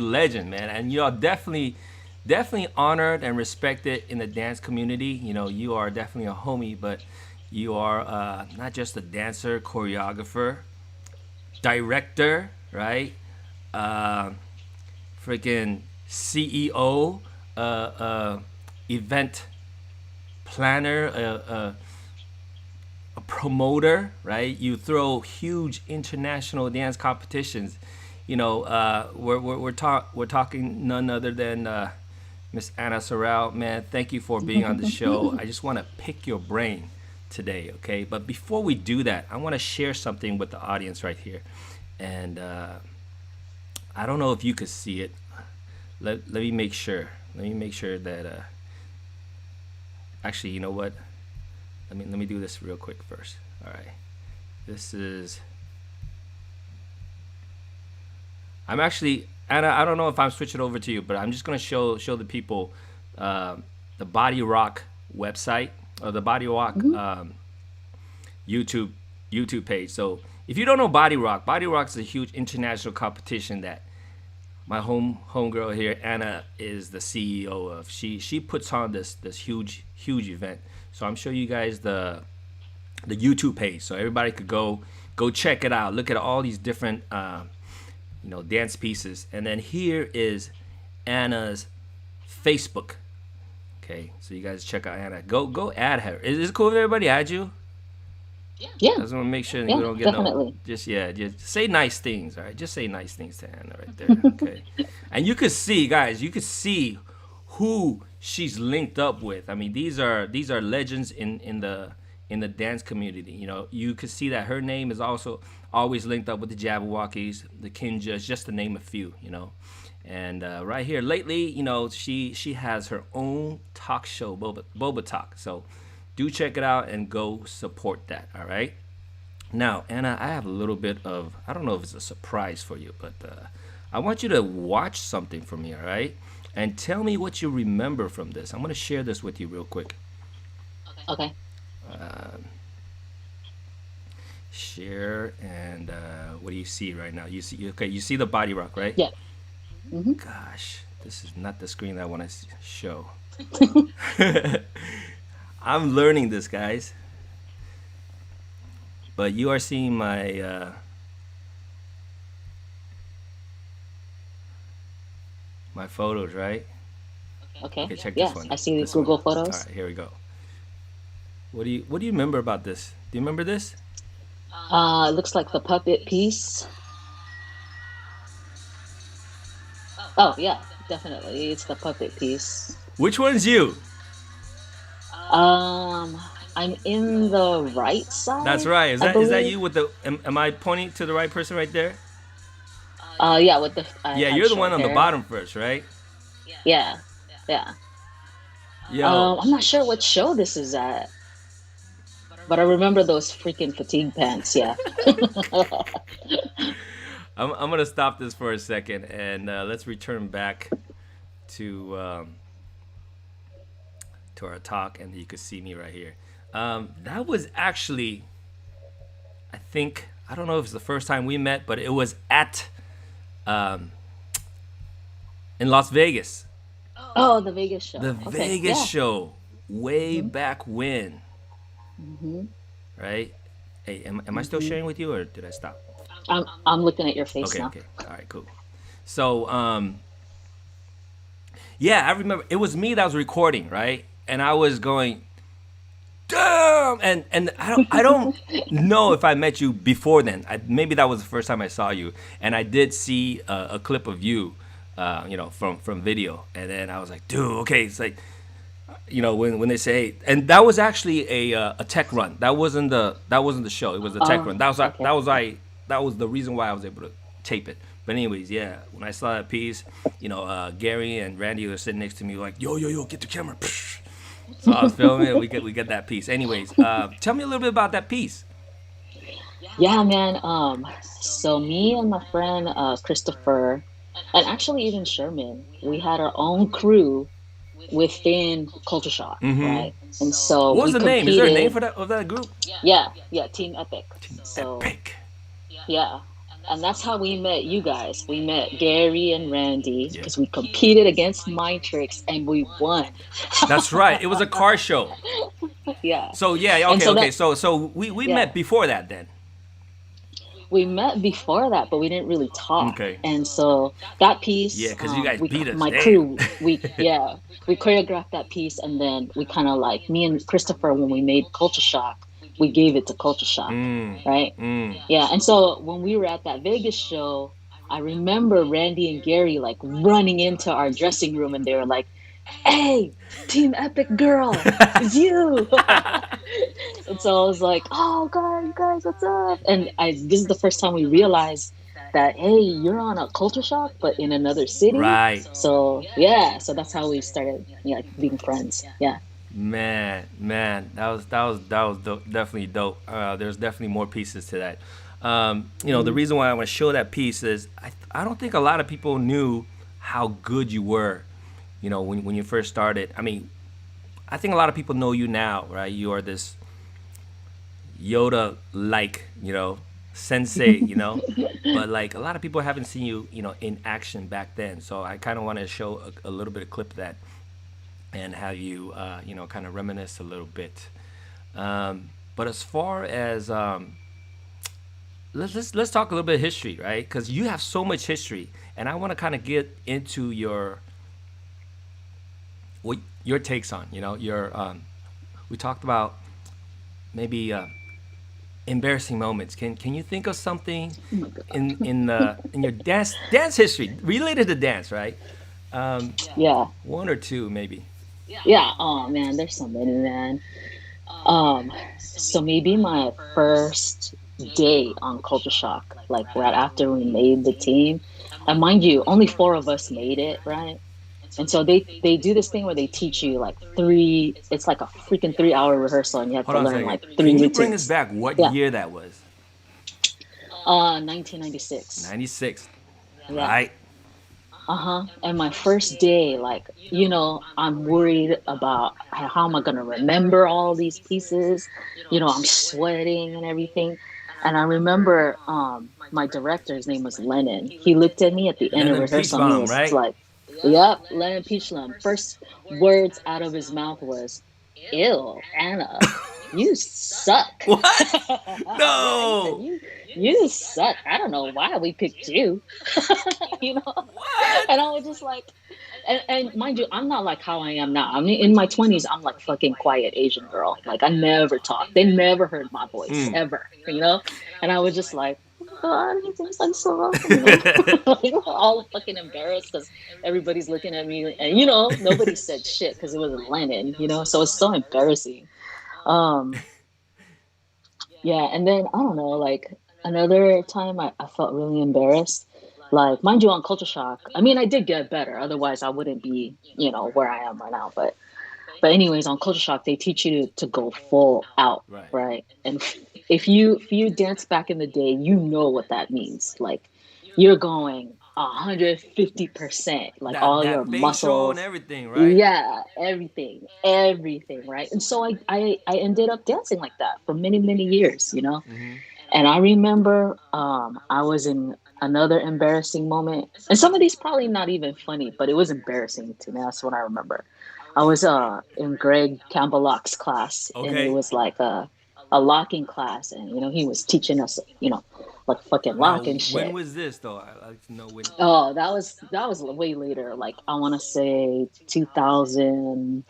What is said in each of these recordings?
legend, man, and you are definitely honored and respected in the dance community. You know, you are definitely a homie, but you are not just a dancer, choreographer, director, right? Uh, Freaking CEO, event planner, a promoter, right? You throw huge international dance competitions. You know, we're talking none other than Miss Anna Sarao. Man, thank you for being on the show. I just want to pick your brain today, okay? But before we do that, I want to share something with the audience right here, and I don't know if you could see it. Let me make sure. Let me make sure that. Actually, you know what? Let me do this real quick first. All right. This is. I'm actually Anna. I don't know if I'm switching over to you, but I'm just gonna show the people the Body Rock website or the Body Rock YouTube YouTube page. So if you don't know Body Rock is a huge international competition that my homegirl here, Anna, is the CEO of. She puts on this huge event. So I'm showing you guys the YouTube page, so everybody could go check it out. Look at all these different dance pieces, and then here is Anna's Facebook. Okay, so you guys check out Anna. Go add her. Is it cool if everybody add you? Yeah, I just want to make sure that yeah, we don't get no. definitely. Just say nice things. All right, just say nice things to Anna right there. Okay, and you could see, guys, you could see who she's linked up with. I mean, these are legends in the dance community. You know, you could see that her name is also always linked up with the Jabberwockies, the Kinjas, just to name a few. You know, and right here lately, she has her own talk show, Boba Talk. So do check it out and go support that. All right. Now, Anna, I have a little bit of, I don't know if it's a surprise for you, but I want you to watch something for me, all right? And tell me what you remember from this. I'm going to share this with you real quick. Okay. Share, and what do you see right now? You see, okay, you see the Body Rock, right? Yeah. Hmm. Gosh, this is not the screen I want to show. I'm learning this, guys. But you are seeing my photos, right? Okay. Okay, check this Yes, one. I see these This one. Google All photos. right, here we go. What do you remember about this? Do you remember this? It looks like the puppet piece. Oh yeah, definitely. It's the puppet piece. Which one's you? Um, I'm in the right That's side, right. I Is that believe. you with the? Am I pointing to the right person right there? Yeah, with the I Yeah, have you're the one short on the hair. bottom first, right? Yeah, yeah. Yo, I'm not sure what show this is at, but I remember those freaking fatigue pants. Yeah. I'm gonna stop this for a second and let's return back to to our talk, and you can see me right here. That was actually, I think, I don't know if it's the first time we met, but it was at um, in Las Vegas, Oh, the Vegas the show. Okay. Vegas Yeah. show, way Hmm. back when, Hmm. right? Hey, am I still Hmm. sharing with you, or did I stop? I'm looking at your face Okay, now. okay, all right, cool. So, yeah, I remember it was me that was recording, right? And I was going, damn, and I don't know if I met you before then. Maybe that was the first time I saw you, and I did see a clip of you, from video, and then I was like, dude, okay, it's like, when they say, and that was actually a tech run. That wasn't the show. It was a tech run. Oh, That was that okay. was I that was the reason why I was able to tape it. But anyways, yeah, when I saw that piece, Gary and Randy were sitting next to me like, yo, get the camera. So I was filming it. We get that piece. Anyways, tell me a little bit about that piece. Yeah, man. So me and my friend Christopher, and actually even Sherman, we had our own crew within Culture Shock, Mm-hmm. right? And so What was we the name? Is there a name competed. for that of that group? Yeah, yeah, Team Epic. Team So Epic. yeah. And that's how we met you guys. We met Gary and Randy Yeah. because we competed against Mind Tricks and we won. That's right. It was a car show. Yeah. So yeah, And okay, so okay. that, So we yeah, met before that then. we met before that, but we didn't really talk. Okay. And so that Yeah, piece, because you guys beat us. my Damn. crew, yeah, we choreographed that piece, and then we kind of like me and Christopher when we made Culture Shock, we gave it to Culture Shock, Mm. right? Mm. Yeah, and so when we were at that Vegas show, I remember Randy and Gary like running into our dressing room, and they were like, "Hey, Team Epic Girl, it's you!" And so I was like, "Oh God, you guys, what's up?" And I this is the first time we realized that hey, you're on a culture shock, but in another city. Right. So yeah, so that's how we started, yeah, being friends. Yeah. Man, definitely dope. There's definitely more pieces to that. The Mm. reason why I want to show that piece is I don't think a lot of people knew how good you were. When you first started. I mean, I think a lot of people know you now, right? You are this Yoda like, sensei, but like a lot of people haven't seen you, in action back then. So I kind of want to show a little bit of clip of that and have you, kind of reminisce a little bit. But as far as let's talk a little bit of history, right? Because you have so much history, and I want to kind of get into what your takes on, your we talked about maybe embarrassing moments. Can you think of something Oh my God. in your dance history related to dance, right? Yeah. One or two maybe. Yeah. Oh man, there's so many, man. So maybe my first day on Culture Shock, like right after we made the team, and mind you, only four of us made it, right? And so they do this thing where they teach you like three. It's like a freaking 3 hour rehearsal, and you have Hold to on a learn second. like Can three you bring us routines. back what Yeah. year that was? 1996. 96. Yeah. Right. Uh-huh. And my first day, like, I'm worried about how am I gonna remember all these pieces. I'm sweating and everything. And I remember my director, his name was Lennon. He looked at me at the end of Lennon Peach rehearsal and he Bomb, was right? like, "Yep, Lennon Peachlam." First words out of his mouth was, "Ew, Anna, you suck." What? Yeah, he said, No. "You suck. I don't know why we picked you." you know What? and I was just like, and mind you, I'm not like how I am now. I mean, in my 20s, I'm like fucking quiet Asian girl. Like I never talk. They never heard my voice Mm. ever. And I was just like, "Oh God, he thinks I'm so wrong," like, all fucking embarrassed because everybody's looking at me, and nobody said shit because it was Lennon. So it's so embarrassing. Um, yeah, and then I don't know, like another time I felt really embarrassed. Like, mind you, on Culture Shock, I mean, I did get better. Otherwise, I wouldn't be, where I am right now. But anyways, on Culture Shock, they teach you to go full out, Right. right? And if you dance back in the day, you know what that means. Like, you're going 150%, like That all your that facial and muscles. everything, right? Yeah, everything, right? And so I ended up dancing like that for many, many years. Hmm. And I remember I was in another embarrassing moment. And some of these probably not even funny, but it was embarrassing to me. That's what I remember. I was in Greg Campbell Locke's class, and it Okay. was like a locking class, and he was teaching us, like fucking Now, lock and when shit. was this though? I like to know when. Oh, that was way later. Like I want to say 2000,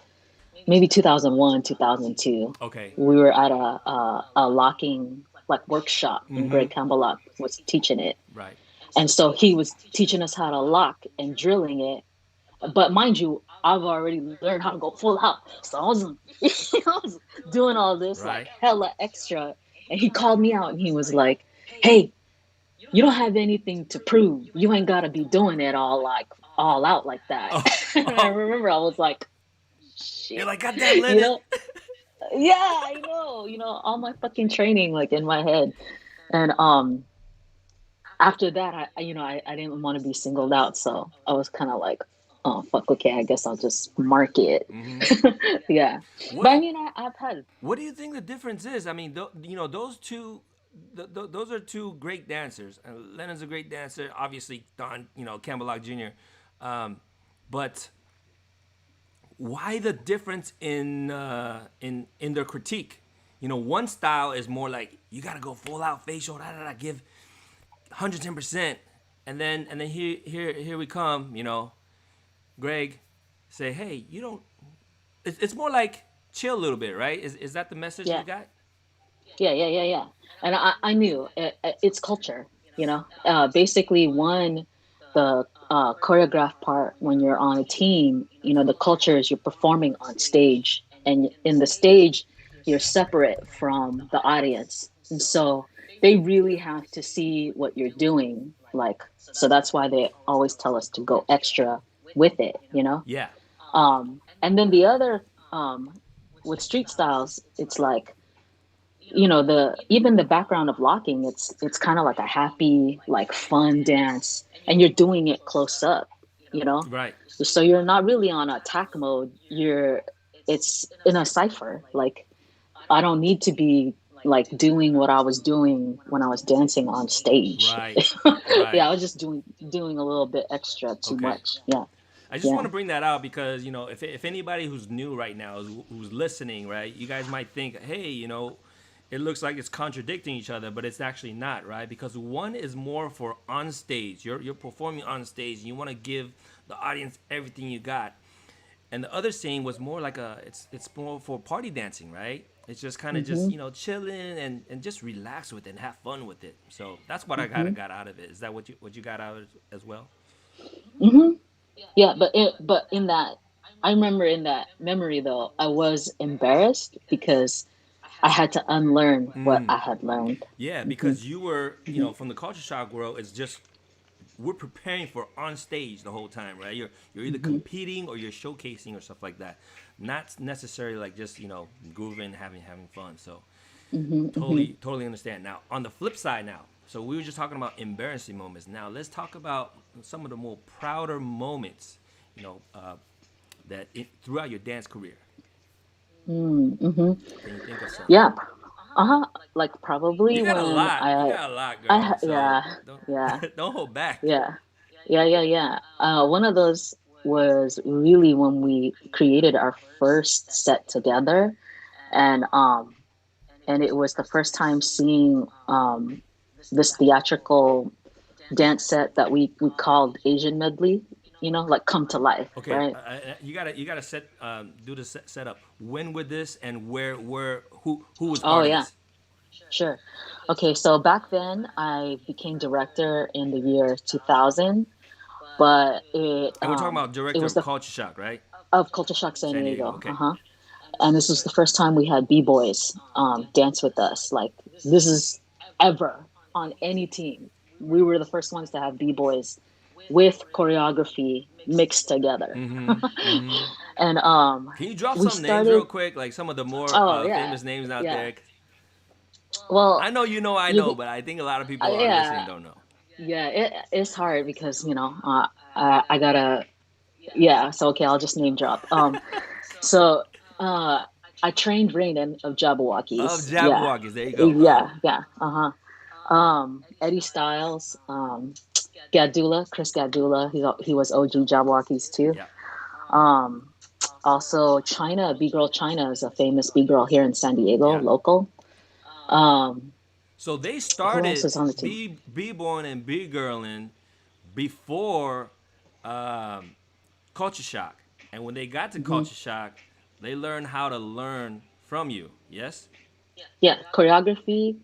maybe 2001, 2002. Okay. We were at a locking like workshop, and Mm-hmm. Greg Campbell Lock was teaching it. Right. And so he was teaching us how to lock and drilling it. But mind you, I've already learned how to go full out. So I was doing all this like Right. hella extra. And he called me out and he was like, "Hey, you don't have anything to prove. You ain't gotta be doing it all out like that." Oh, And I oh. remember I was like, You're "Shit," like, goddamn, you Lennon. know? Yeah, I know. All my fucking training like in my head. And after that, I didn't want to be singled out, so I was kind of like, "Oh fuck, okay, I guess I'll just mark it." Hmm. Yeah, but What I mean, I've had. What do you think the difference is? I mean, those two those are two great dancers. Lennon's a great dancer. Obviously, Don, Campbell Lock Jr. Um, but why the difference in their critique? One style is more like you gotta go full out facial, give 110%, and then here we come. Greg say, hey, you don't. It's more like chill a little bit, right? Is that the message you Yeah, got? yeah. And I knew it's culture, basically one, the choreograph part when you're on a team, the culture is you're performing on stage, and in the stage, you're separate from the audience. And so they really have to see what you're doing. Like, so that's why they always tell us to go extra with it. Yeah. And then the other, with street styles, it's like, the even the background of locking, it's kind of like a happy, like, fun dance, and you're doing it close up, you know Right. so you're not really on attack mode. It's in a cipher. Like, I don't need to be like doing what I was doing when I was dancing on stage. Right. Yeah, Right. I was just doing a little bit extra too Okay. much. Yeah. I just want Yeah. to bring that out because if anybody who's new right now who's listening, right, you guys might think, hey, it looks like it's contradicting each other, but it's actually not, right? Because one is more for on stage. You're performing on stage, and you want to give the audience everything you got. And the other scene was more like it's more for party dancing, right? It's just kind of just Hmm. chilling and just relax with it and have fun with it. So that's what I Hmm. got out of it. Is that what you got out of it as well? Hmm. Yeah, but in that, I remember in that memory though, I was embarrassed because I had to unlearn what I had learned. Yeah, Hmm. because you were, Hmm. from the culture shock world, it's just we're preparing for on stage the whole time, right? You're either Hmm. competing or you're showcasing or stuff like that. Not necessarily like just grooving, having fun. So Hmm. Hmm. totally understand. Now on the flip side, now, so we were just talking about embarrassing moments. Now let's talk about some of the more prouder moments, you know, uh, throughout your dance career. Hmm. Can you think of some? Yeah. Uh-huh. Like, probably You got a when lot. You got a lot, I girl. So yeah, yeah, don't hold back. yeah, yeah. One of those was really when we created our first set together, and it was the first time seeing this theatrical dance set that we called Asian medley, like come to life, Okay, right? you gotta set do the setup. When would this and where who was Oh part of yeah, this? sure. Okay, so back then I became director in the year 2000, but And we're talking about it director was of the Culture Shock, right? of Culture Shock San San Diego. Diego. Okay. Uh-huh. And this was the first time we had b-boys dance with us. Like, this is ever on any team. We were the first ones to have b-boys with choreography mixed together. And Can you drop we some names real started. quick, like some of the more Oh yeah, famous names out yeah. there? Well, I know you know, I you know, but I think a lot of people are listening yeah, don't know. yeah. It's hard because I gotta. Yeah, so okay, I'll just name drop. So uh, I trained Rainen of Of Jabberwockies. Yeah, Jabberwockies, there you go. yeah. Eddie Styles, Gadula, Chris Gadula. He was OG Jabberwockies too. Yeah. Um, Also, China, B Girl China is a famous B Girl here in San Diego, Yeah. local. Um, So they who else started is on the team? B-boying and B-girling before um, Culture Shock. And when they got to Hmm. Culture Shock, they learned how to learn from you. Yes? Yeah, choreography,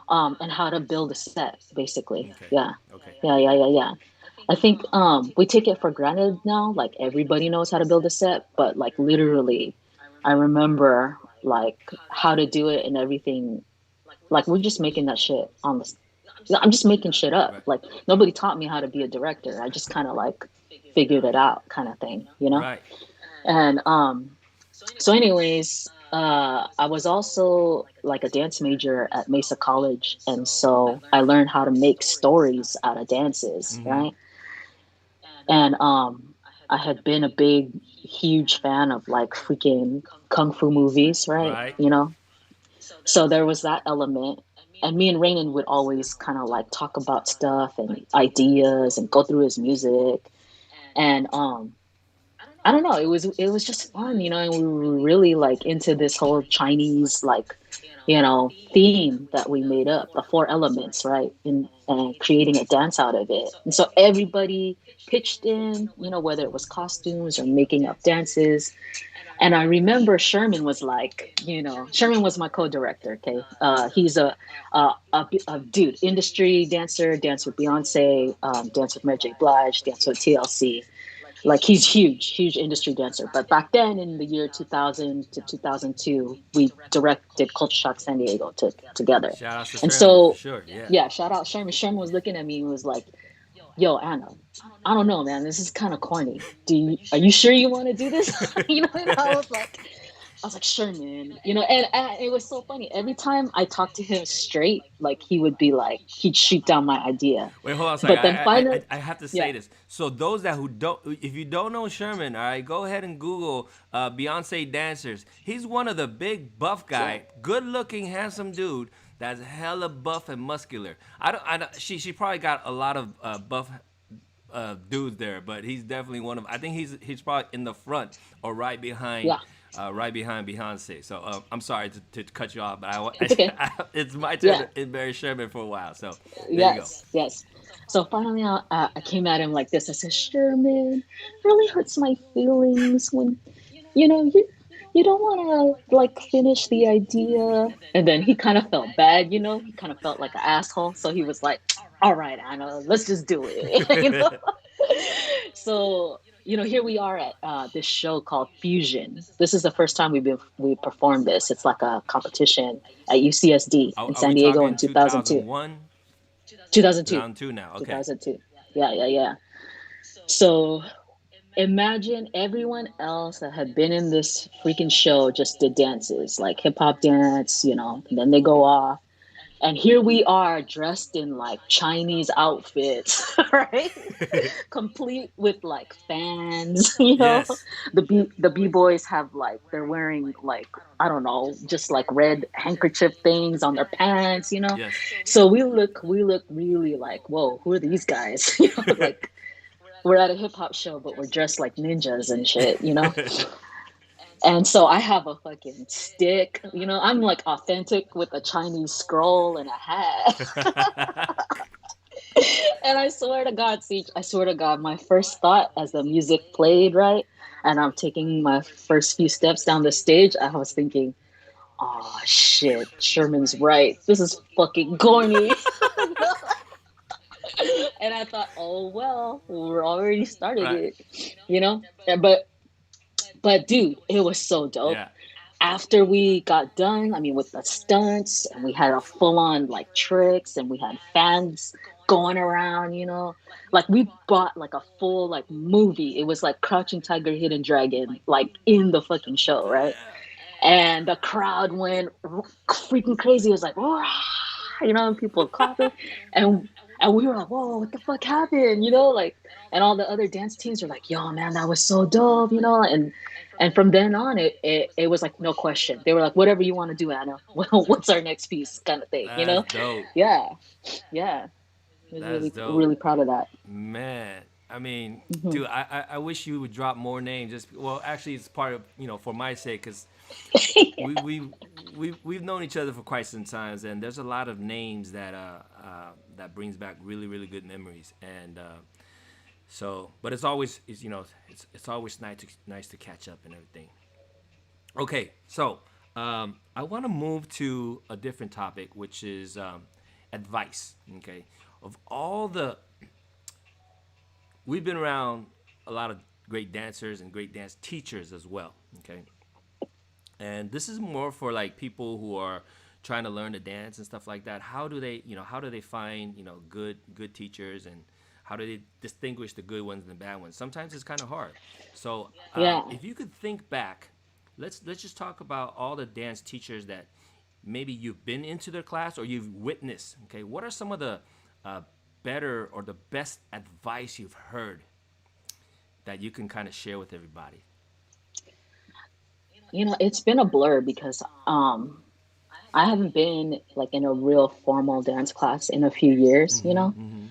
and how to build a set, basically. Okay. Yeah, Okay. yeah. I think we take it for granted now. Like, everybody knows how to build a set, but like, literally, I remember like how to do it and everything. Like, we're just making that shit on the. I'm just making shit up. Right. Like, nobody taught me how to be a director. I just kind of like figured it out, kind of thing. Right. And so, anyways, I was also like a dance major at Mesa College, and so I learned how to make stories out of dances, right? And I had been a big, huge fan of like freaking kung fu movies, right? Right. So there was that element. and me and Rainen would always kind of like talk about stuff and ideas and go through his music. And I don't know, it was just fun, and we were really like into this whole Chinese like, theme that we made up, the four elements, right? And creating a dance out of it. And so everybody pitched in, whether it was costumes or making up dances. And I remember Sherman was like, Sherman was my co-director. Okay, he's a dude, industry dancer, dance with Beyonce, dance with Mary J. Blige, dance with TLC. Like he's huge industry dancer. But back then, in the year 2000 to 2002, we directed Culture Shock San Diego together. Shout outs to And Sherman for so, sure. Yeah. yeah, shout out Sherman. Sherman was looking at me and was like, "Yo, Anna, I don't know, man. This is kind of corny. Are you sure you want to do this?" And I was like, sure, man. And it was so funny. Every time I talked to him straight, like he would be like, he'd shoot down my idea. Wait, hold on a second. But then finally, I have to say yeah, this. So those that who don't, if you don't know Sherman, all right, go ahead and Google Beyonce dancers. He's one of the big buff yeah, guy, good looking, handsome dude that's hella buff and muscular. She probably got a lot of buff dudes there, but he's definitely one of. I think he's probably in the front or yeah. right behind Beyonce. So I'm sorry to cut you off, but It's okay. it's my turn Yeah. to embarrass Sherman for a while. So there you go. Yes, yes. So finally, I came at him like this. I said, Sherman, really hurts my feelings when, you don't want to like finish the idea. And then he kind of felt bad. He kind of felt like an asshole. So he was like, all right, Anna, let's just do it. So, here we are at this show called Fusion. This is the first time we performed this. It's like a competition at UCSD in Are we San Diego in talking 2002. 2001, 2002. 2002 now? Okay. 2002. Yeah, yeah, yeah. So imagine everyone else that had been in this freaking show just did dances, like hip hop dance, and then they go off. And here we are dressed in like Chinese outfits, right? Complete with like fans, Yes. The B-boys have like they're wearing like I don't know, just like red handkerchief things on their pants. Yes. So we look really like, whoa, who are these guys? Like we're at a hip hop show, but we're dressed like ninjas and shit. And so I have a fucking stick, I'm like authentic with a Chinese scroll and a hat. And I swear to God, my first thought as the music played, right? And I'm taking my first few steps down the stage, I was thinking, oh shit, Sherman's right. This is fucking corny. And I thought, oh well, we're already started Right. it, you know? But dude, it was so dope. Yeah. After we got done, I mean, with the stunts, and we had a full on like tricks, and we had fans going around, like we bought like a full like movie. It was like Crouching Tiger, Hidden Dragon, like in the fucking show, right? And the crowd went freaking crazy. It was like, "Wah!" And people clapping, and and we were like, "Whoa, what the fuck happened?" Like, and all the other dance teams were like, "Yo, man, that was so dope." And from then on, it was like no question. They were like, "Whatever you want to do, Anna. Well, what's our next piece?" Kind of thing. That's dope. Yeah, yeah. I was That's really dope. really proud of that. Man, I mean, Hmm. dude, I wish you would drop more names. Just well, actually, it's part of for my sake, because we've known each other for quite some times, and there's a lot of names that brings back really really good memories, and but it's always nice to catch up and everything. Okay, so I want to move to a different topic, which is advice. Okay, of all the we've been around a lot of great dancers and great dance teachers as well. Okay, and this is more for like people who are trying to learn to dance and stuff like that. How do they find good teachers, and how do they distinguish the good ones and the bad ones? Sometimes it's kind of hard. So Yeah. if you could think back, let's just talk about all the dance teachers that maybe you've been into their class or you've witnessed. Okay, what are some of the uh, better or the best advice you've heard that you can kind of share with everybody? It's been a blur because I haven't been like in a real formal dance class in a few years, you Mm-hmm. know. Mm-hmm.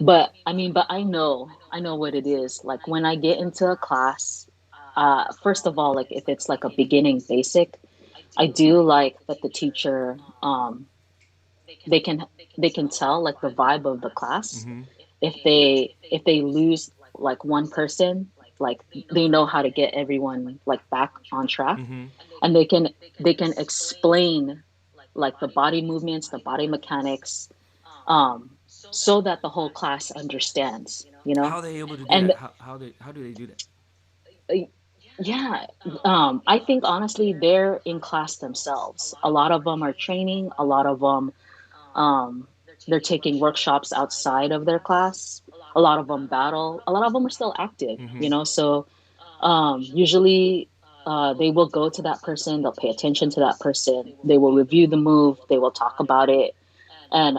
But I mean, but I know what it is. Like when I get into a class, first of all, like if it's like a beginning basic, I do like that the teacher, they can they can tell like the vibe of the class. Mm-hmm. If they lose like one person, like they know how to get everyone like back on track, Mm-hmm. and they can explain like the body movements, the body mechanics, so that the whole class understands, you How know. are they able to do And that? How do they do that? uh, yeah, I think honestly they're in class themselves. A lot of them are training, a lot of them, um, they're taking workshops outside of their class. A lot of them battle, a lot of them are still active, Mm-hmm. you know. So usually they will go to that person, they'll pay attention to that person, they will review the move, they will talk about it, and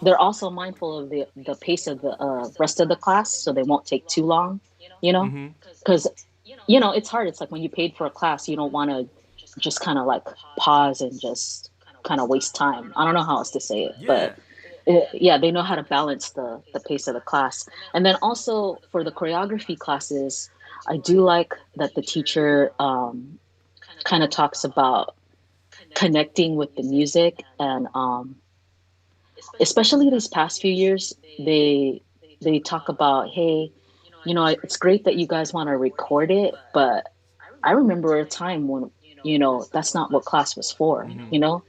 they're also mindful of the pace of the rest of the class, so they won't take too long, you know, Mm-hmm. because you know it's hard. It's like when you paid for a class, you don't want to just kind of like pause and just kind of waste time. I don't know how else to say it, but Yeah. yeah, they know how to balance the pace of the class. And then also for the choreography classes, I do like that the teacher kind of talks about connecting with the music, and especially these past few years, they talk about, hey, you know, it's great that you guys want to record it, but I remember a time when, you know, that's not what class was for, Mm-hmm. you know.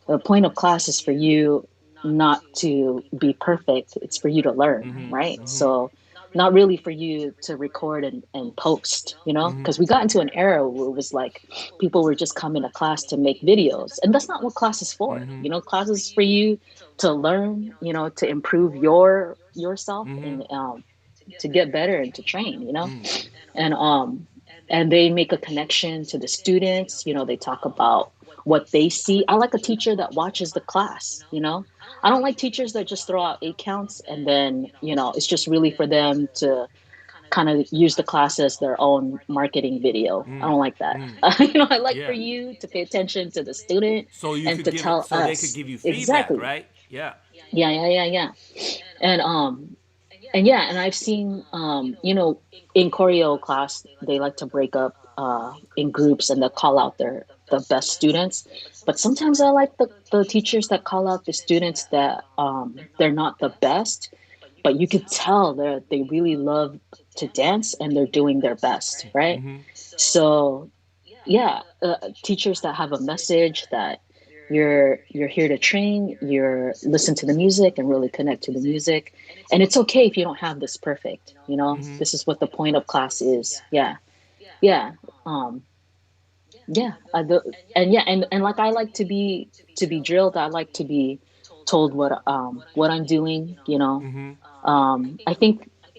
The point of class is for you not to be perfect, it's for you to learn, Mm-hmm. right? Mm-hmm. So not really for you to record and post, you know, Mm-hmm. because we got into an era where it was like people were just coming to class to make videos, and that's not what class is for. Mm-hmm. You know, class is for you to learn, you know, to improve yourself, Mm-hmm. and to get better and to train, you know. Mm. And and they make a connection to the students, you know. They talk about what they see. I like a teacher that watches the class, you know. I don't like teachers that just throw out 8 counts and then, you know, it's just really for them to kind of use the class as their own marketing video. I Mm. don't like that. Mm. You know, I like for Yeah. you to pay attention to the student So you and could to give it. tell So they could us give you feedback, exactly. right? Yeah. Yeah, yeah, yeah, yeah. And and yeah, and I've seen, you know, in choreo class, they like to break up in groups and they'll call out the best students. But sometimes I like the teachers that call out the students that they're not the best, but you could tell they really love to dance and they're doing their best, right? Mm-hmm. So yeah, teachers that have a message that you're here to train, you're listen to the music and really connect to the music, and it's okay if you don't have this perfect, you know. Mm-hmm. This is what the point of class is. Yeah, yeah, um yeah, and yeah, and like I like to be drilled. I like to be told what I'm doing, you know. Mm-hmm.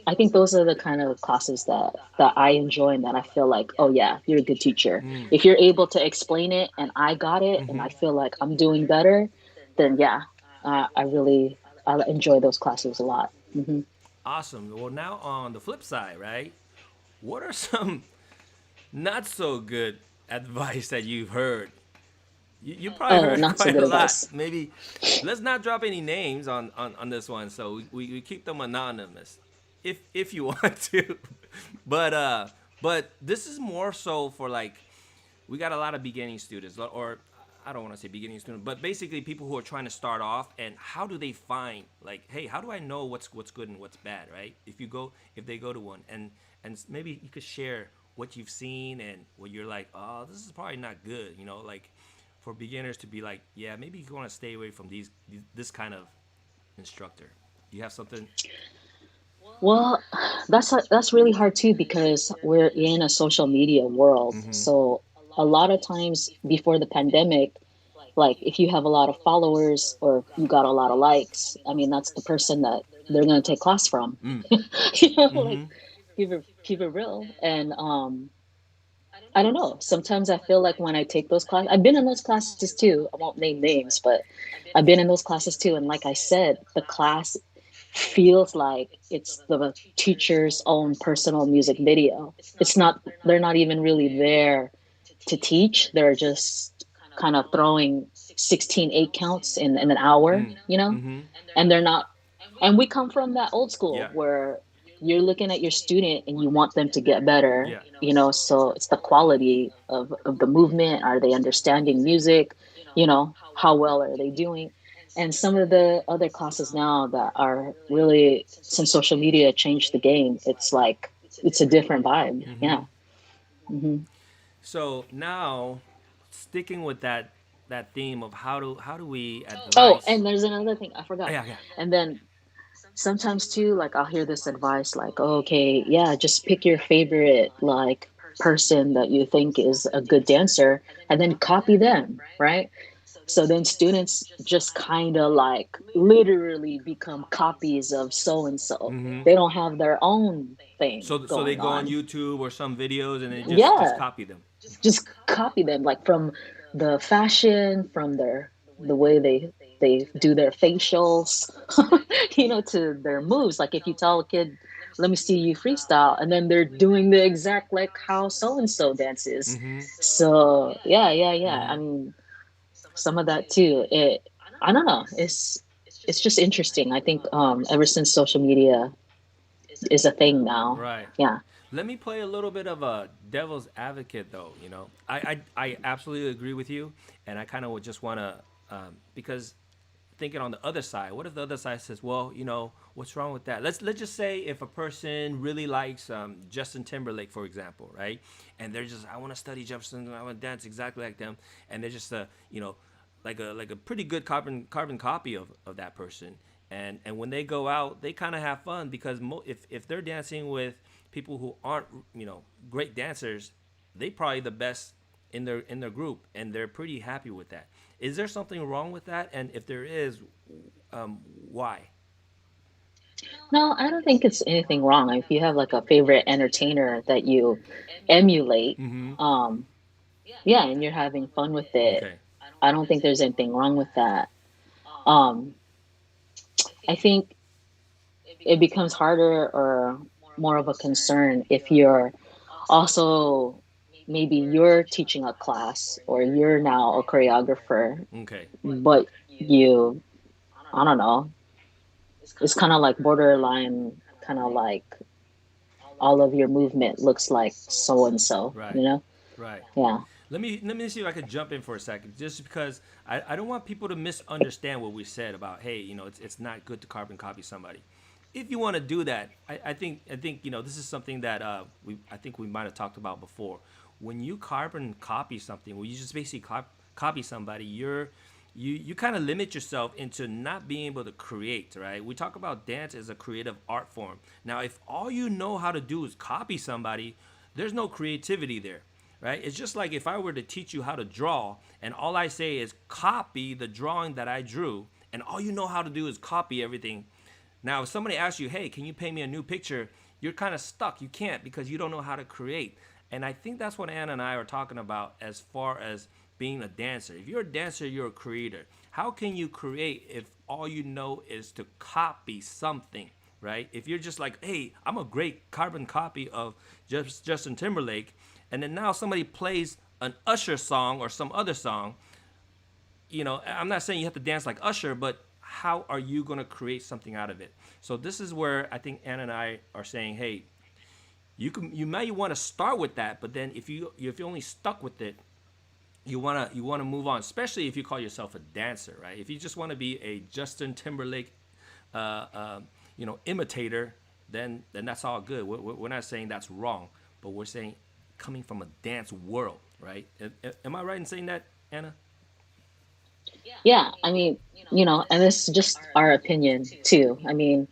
I think those are the kind of classes that I enjoy and that I feel like, oh yeah, you're a good teacher. Mm. If you're able to explain it and I got it and Mm-hmm. I feel like I'm doing better, then yeah, I really I enjoy those classes a lot. Hmm. Awesome. Well, now on the flip side, right? What are some not so good advice that you've heard? You probably Oh, heard not so quite good a lot. advice. Maybe let's not drop any names on this one, so we keep them anonymous, if you want to. but but this is more so for like we got a lot of beginning students, or I don't want to say beginning students, but basically people who are trying to start off. And how do they find like, hey, how do I know what's good and what's bad, right? If they go to one, and maybe you could share what you've seen and what you're like, oh, this is probably not good, like for beginners to be like, yeah, maybe you want to stay away from this kind of instructor. You have something? Well, that's really hard too because we're in a social media world. Mm-hmm. So a lot of times before the pandemic, like if you have a lot of followers or you got a lot of likes, I mean that's the person that they're gonna take class from. Mm. You know, like Mm-hmm. keep it real. And I don't know. Sometimes I feel like when I take those classes, I've been in those classes too. I won't name names, but I've been in those classes too. And like I said, the class feels like it's the teacher's own personal music video. It's not, they're not even really there to teach. They're just kind of throwing 16 8 counts in an hour, Mm. you know, Mm-hmm. and they're not. And we come from that old school Yeah. where you're looking at your student and you want them to get better, Yeah. you know, so it's the quality of the movement. Are they understanding music? You know, how well are they doing? And some of the other classes now that are really, since social media changed the game, it's like it's a different vibe. Mm-hmm. Yeah. Hmm. So now, sticking with that theme of how do we Oh, advise? and there's another thing I Oh, forgot. yeah, yeah. And then sometimes too, like I'll hear this advice like, oh, okay, yeah, just pick your favorite like person that you think is a good dancer and then copy them, right? So then students just kind of like literally become copies of so and so. Mm-hmm. They don't have their own thing So they going go on on. YouTube or some videos and then just Yeah, copy them. just copy them like from the fashion, from their the way they do their facials, you know, to their moves. Like if you tell a kid, let me see you freestyle, and then they're doing the exact like how so and so dances. Mm-hmm. So yeah, yeah, yeah, I Mm-hmm. mean, some of that too, it, I don't know, it's just interesting. I think ever since social media is a thing now. Right. Yeah. Let me play a little bit of a devil's advocate, though. I absolutely agree with you, and I kind of would just want to, because thinking on the other side, what if the other side says, well, what's wrong with that? Let's just say if a person really likes Justin Timberlake, for example, right? And they're just, I want to study Justin, I want to dance exactly like them, and they're just like a pretty good carbon copy of that person. And when they go out, they kind of have fun because if they're dancing with people who aren't great dancers, they probably the best in their group, and they're pretty happy with that. Is there something wrong with that? And if there is, why? No, I don't think it's anything wrong. If you have like a favorite entertainer that you emulate, Mm-hmm. um, yeah, and you're having fun with it, Okay. I don't think there's anything wrong with that. Um, I think it becomes harder or more of a concern if you're also maybe you're teaching a class or you're now a choreographer, Okay. but you, I don't know, it's kind of like borderline, kind of like all of your movement looks like so and so, Right. you know? Right. Yeah. Let me see if I could jump in for a second, just because I don't want people to misunderstand what we said about, hey, it's not good to carbon copy somebody. If you want to do that, I think this is something that I think we might have talked about before. When you carbon copy something, when you just basically copy somebody, you kind of limit yourself into not being able to create, right? We talk about dance as a creative art form. Now, if all you know how to do is copy somebody, there's no creativity there, right? It's just like if I were to teach you how to draw and all I say is copy the drawing that I drew, and all you know how to do is copy everything. Now, if somebody asks you, hey, can you paint me a new picture? You're kind of stuck. You can't because you don't know how to create. And I think that's what Anna and I are talking about as far as being a dancer. If you're a dancer, you're a creator. How can you create if all you know is to copy something, right? If you're just like, hey, I'm a great carbon copy of Justin Timberlake, and then now somebody plays an Usher song or some other song, I'm not saying you have to dance like Usher, but how are you going to create something out of it? So this is where I think Anna and I are saying, hey, you might want to start with that, but then if you only stuck with it, you wanna move on, especially if you call yourself a dancer, right? If you just want to be a Justin Timberlake, uh, uh, imitator, then that's all good. We're not saying that's wrong, but we're saying coming from a dance world, right? Am I right in saying that, Anna? Yeah. I mean, you know, and it's just our opinion too. I mean,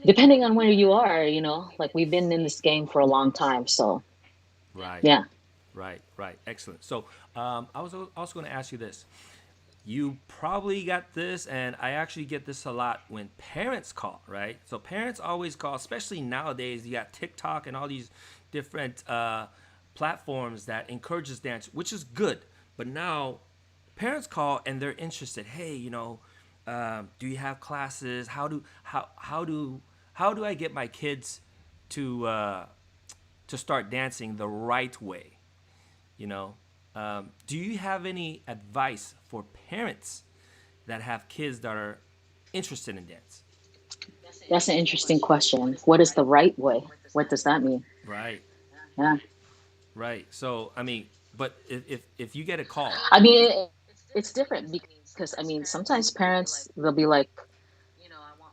depending on where you are, you know, like we've been in this game for a long time. So, Right, yeah. right. Excellent. So I was also going to ask you this. You probably got this, and I actually get this a lot when parents call, right? So parents always call, especially nowadays. You got TikTok and all these different platforms that encourages dance, which is good. But now parents call and they're interested. Hey, do you have classes? How do I get my kids to to start dancing the right way? You know, Do you have any advice for parents that have kids that are interested in dance? That's an interesting question. What is the right way? What does that mean? Right, Yeah. right. So I mean, but if you get a call, I mean, it's different because I mean, sometimes parents they'll be like,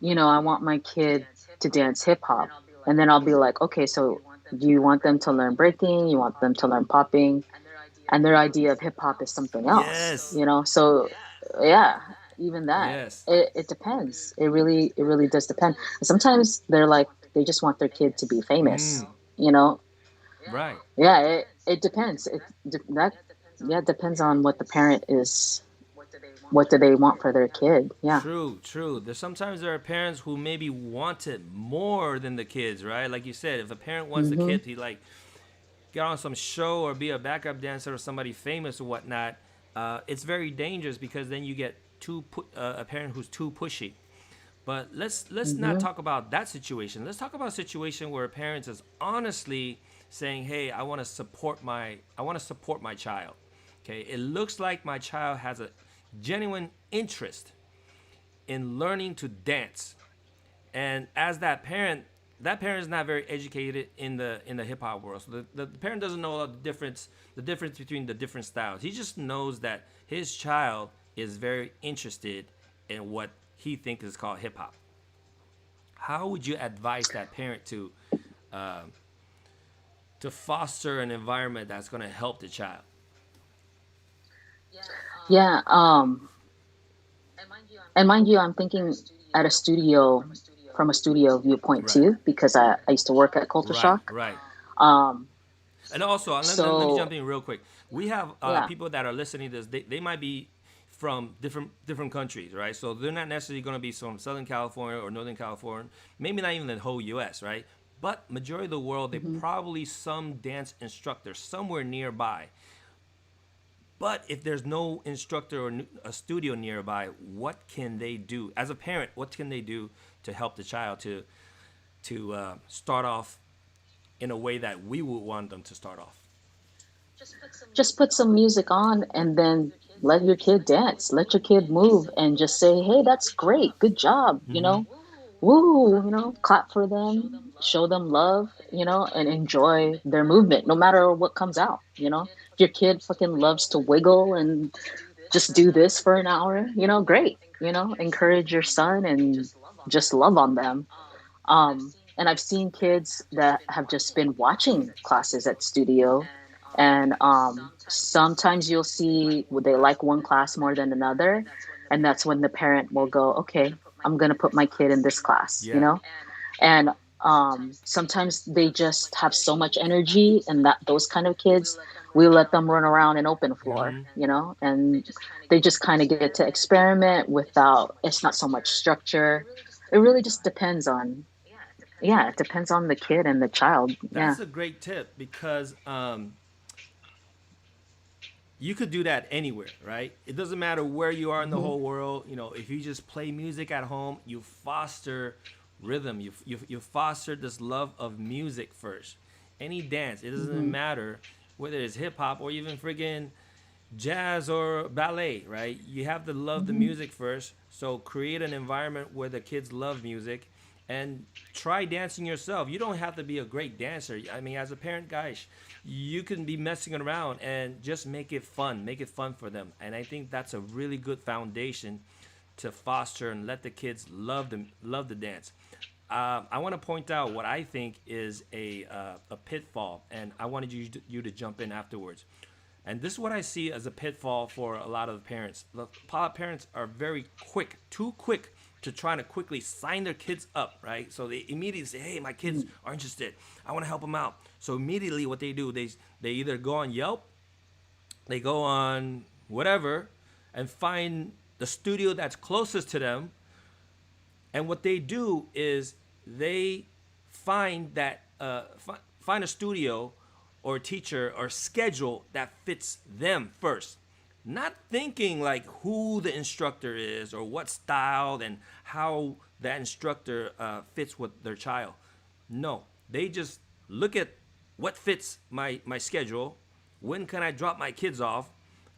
I want my kid to dance hip hop. And then I'll be like, okay, so do you want them to learn breaking? You want them to learn popping? And their idea of hip hop is something else, yes, So yeah, even that. yes, It depends. It really does depend. Sometimes they're like they just want their kid to be famous, you know. right. Yeah, it depends. That yeah, it depends on what the parent is. What do they want for their kid? Yeah. True, true. There's sometimes there are parents who maybe want it more than the kids, right? Like you said, if a parent wants the Mhm. kid to like get on some show or be a backup dancer or somebody famous or whatnot, it's very dangerous because then you get a parent who's too pushy. But let's not Mhm. talk about that situation. Let's talk about a situation where a parent is honestly saying, "Hey, I want to support my child. Okay, it looks like my child has a genuine interest in learning to dance." And as that parent is not very educated in the hip hop world. So the parent doesn't know the difference between the different styles. He just knows that his child is very interested in what he thinks is called hip hop. How would you advise that parent to foster an environment that's going to help the child? Yeah. And mind you, I'm thinking at a studio from a studio viewpoint Right. too, because I used to work at Culture Right, Shock. right. Um, And also, let me jump so in real quick. We have yeah. people that are listening to this. They might be from different countries, right? So they're not necessarily going to be from Southern California or Northern California, maybe not even the whole U.S., right? But majority of the world, they Hmm. probably some dance instructor somewhere nearby. But if there's no instructor or a studio nearby, what can they do as a parent? What can they do to help the child to start off in a way that we would want them to start off? Just put some music on and then let your kid dance. Let your kid move and just say, "Hey, that's great. Good job." Woo, clap for them, show them love, and enjoy their movement no matter what comes out. If your kid fucking loves to wiggle and just do this for an hour, great. Encourage your son and just love on them. And I've seen kids that have just been watching classes at studio, and sometimes you'll see they like one class more than another, and that's when the parent will go, "Okay, I'm gonna put my kid in this class," Yeah. and sometimes they just have so much energy, and that those kind of kids, we let them run around an open floor, and they just kind of get to experiment without. It's not so much structure. It really just depends on, yeah, it depends on the kid and the child. Yeah. That's a great tip because you could do that anywhere, right? It doesn't matter where you are in the Hmm. whole world. If you just play music at home, you foster rhythm. You foster this love of music first. Any dance, it doesn't Hmm. matter whether it's hip hop or even friggin' jazz or ballet, right? You have to love the Hmm. music first. So create an environment where the kids love music and try dancing yourself. You don't have to be a great dancer. I mean, as a parent, guys, you can be messing around and just make it fun. Make it fun for them. And I think that's a really good foundation to foster and let the kids love the dance. I want to point out what I think is a pitfall, and I wanted you to jump in afterwards. And this is what I see as a pitfall for a lot of parents. A lot of parents are very quick, too quick to trying to quickly sign their kids up, right? So they immediately say, "Hey, my kids Hmm. are interested. I want to help them out." So immediately, what they do, they either go on Yelp, they go on whatever, and find the studio that's closest to them, and what they do is they find that find a studio or a teacher or schedule that fits them first, not thinking like who the instructor is or what style and how that instructor fits with their child. No, they just look at what fits my schedule, when can I drop my kids off,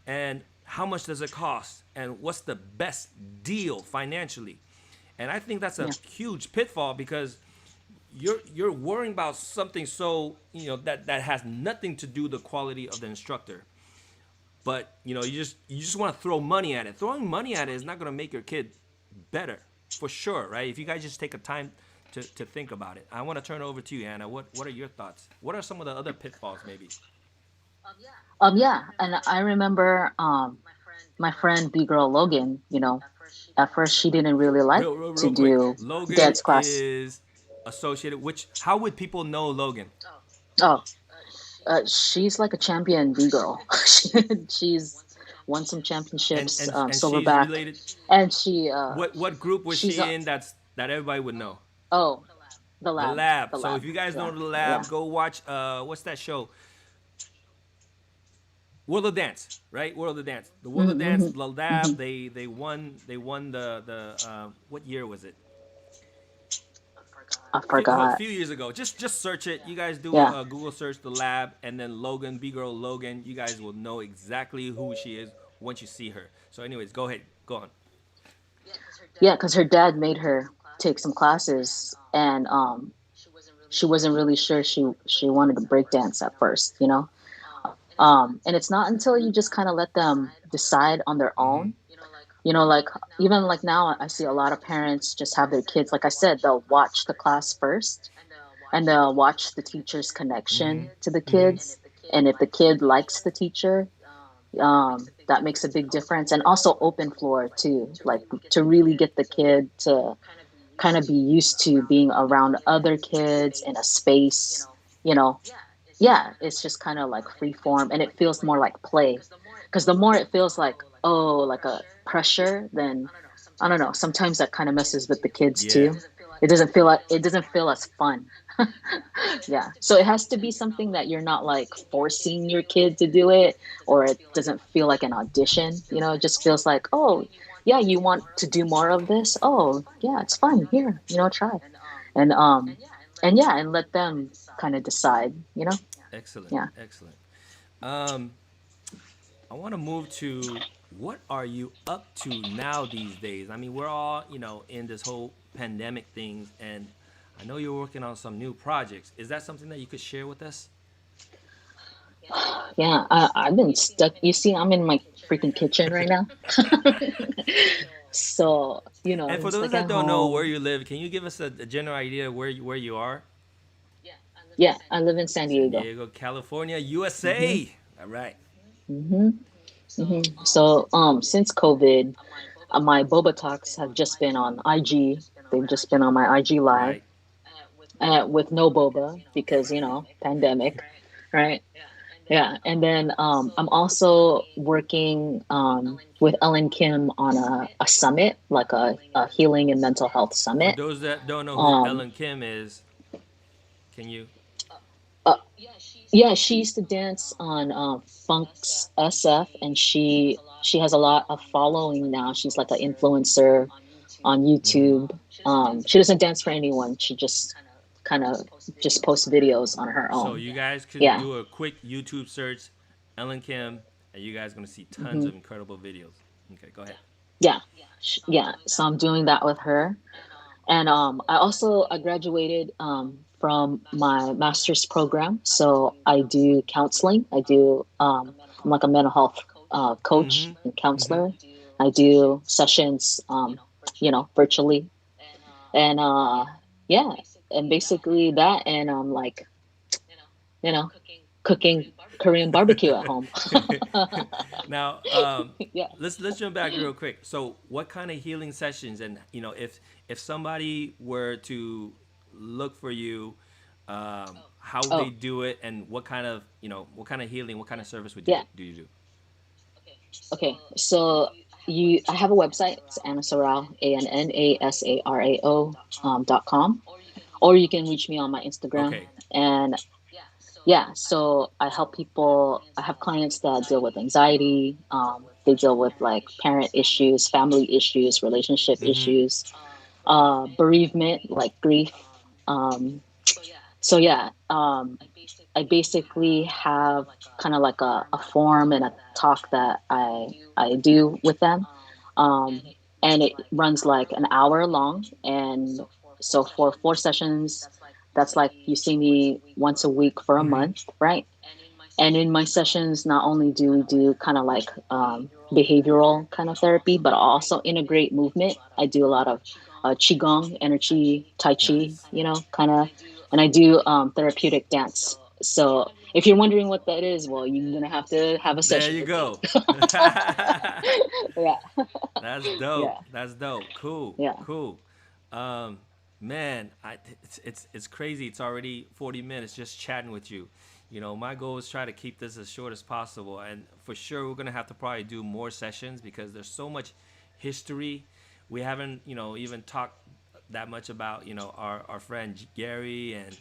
and how much does it cost, and what's the best deal financially. And I think that's a Yeah. huge pitfall because you're worrying about something so that has nothing to do with the quality of the instructor. But you just want to throw money at it. Throwing money at it is not going to make your kid better, for sure, right? If you guys just take a time to think about it. I want to turn it over to you, Anna. What are your thoughts? What are some of the other pitfalls, maybe? Yeah, and I remember my friend B girl Logan, at first she didn't really like to Real quick, do Logan dance class. is associated. Which how would people know Logan? Oh, she's like a champion B girl. She's won some And championships, and and she's silverback, related. and she What group was she's she in? That everybody would know. oh, the The lab, Lab. the So lab. if you guys Yeah, know the yeah. Lab, go watch what's that show? World of Dance, right? World of Dance. The World of Hmm, Dance, hmm, the hmm. Lab. They won the what year was it? I A forgot. few years ago. Just search it. You guys do Yeah, a Google search, the Lab, and then Logan, B girl Logan. You guys will know exactly who she is once you see her. So, anyways, go ahead, go on. yeah, because her dad made her take some classes, and she wasn't really sure she wanted to break dance at first. And it's not until you just kind of let them decide on their Mm-hmm. own. Like even like now, I see a lot of parents just have their kids. Like I said, they'll watch the class first, and they'll watch the teacher's Mm-hmm. connection to the Mm-hmm. kids. And if the kid likes the teacher, that makes a big difference. And also open floor too, like to really get the kid to kind of be used to being around other kids in a space, you know. Yeah, it's just kind of like free form and it feels more like play. Because the more it feels like, oh, like a pressure, then I don't know, sometimes that kind of messes with the kids Yeah. too. It doesn't feel as fun. Yeah. So it has to be something that you're not like forcing your kid to do it, or it doesn't feel like an audition. It just feels like, oh, yeah, you want to do more of this? Oh, yeah, it's fun. Here, try. And and yeah, and let them kind of decide. Excellent. Yeah. Excellent. Um, I want to move to what are you up to now these days? I mean, we're all, in this whole pandemic things, and I know you're working on some new projects. Is that something that you could share with us? Yeah, I've been stuck. You see, I'm in my freaking kitchen right now. So, And I'm for just those like at that don't know where home. you live, can you give us a general idea of where you are? Yeah, I live in San San Diego. Diego, California, Hmm, USA. All right. hmm, hmm. So, since COVID, my boba talks have just been on IG. They've just been on my IG live, Right. with no boba because pandemic, right? Yeah, and then I'm also working with Ellen Kim on a summit, like a healing and mental health For summit. those that don't know who Um, Ellen Kim is, can you? uh, yeah, she used to dance on Funk's SF, and she has a lot of following now. She's like an influencer on Mhm. YouTube. She doesn't dance for anyone. She just kind of just posts videos on her So own. you guys could Yeah. do a quick YouTube search, Ellen Kim, and you guys are gonna see tons Hmm. of incredible videos. Okay, go ahead. Yeah. Yeah. So I'm doing that with her. And I graduated from my master's program, so I do counseling. I'm like a mental health coach Mm-hmm. and Mm-hmm. counselor. I do sessions, virtually, and yeah, and basically that, and like you know, cooking Korean barbecue at home. Now, Yeah. let's jump back real quick. So, what kind of healing sessions, and if somebody were to look for you, how would they Oh, do it, and what kind of healing, what kind of service would you yeah. do you do? Okay, so I have a website. It's Anna Sarao, ANNASARAO .com, or you can reach me on my Instagram. Okay. And yeah, so I help people. I have clients that deal with anxiety. They deal with like parent issues, family issues, relationship Mm-hmm. issues, bereavement, like grief. Um, So yeah, I basically have kind of like a form and a talk that I do with them, um, and it runs like an hour long. And so for 4 sessions, that's like you see me once a week for a Mm-hmm. month, right? And in my sessions, not only do we do kind of like behavioral kind of therapy, but I also integrate movement. I do a lot of qigong, energy, tai chi, Nice. kind of, and I do therapeutic dance. So if you're wondering what that is, well, you're gonna have to have a There session you with me. go. Yeah, That's dope. yeah, That's dope. Cool. yeah. Cool. Um, man, it's crazy. It's already 40 minutes just chatting with you. You know, my goal is try to keep this as short as possible, and for sure we're gonna have to probably do more sessions because there's so much history. We haven't, even talked that much about, our friend Gary and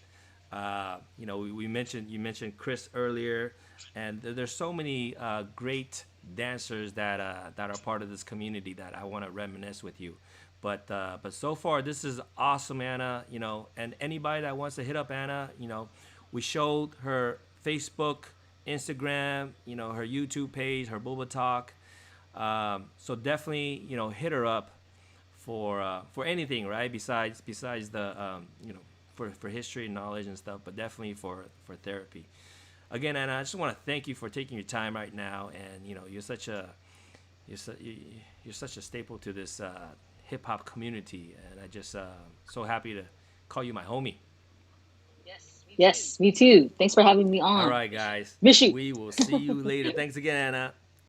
we mentioned you mentioned Chris earlier, and there's so many great dancers that are part of this community that I want to reminisce with you. But so far this is awesome, Anna. And anybody that wants to hit up Anna, we showed her Facebook, Instagram, her YouTube page, her Boba Talk. So definitely, hit her up for anything, right? Besides the for history and knowledge and stuff, but definitely for therapy. Again, Anna, I just want to thank you for taking your time right now, and you're, su- you're such a staple to this hip hop community, and I just so happy to call you my homie. Yes, me too. Thanks for having me All on. right, guys, Miss you. we will see you later. Thanks again, Anna.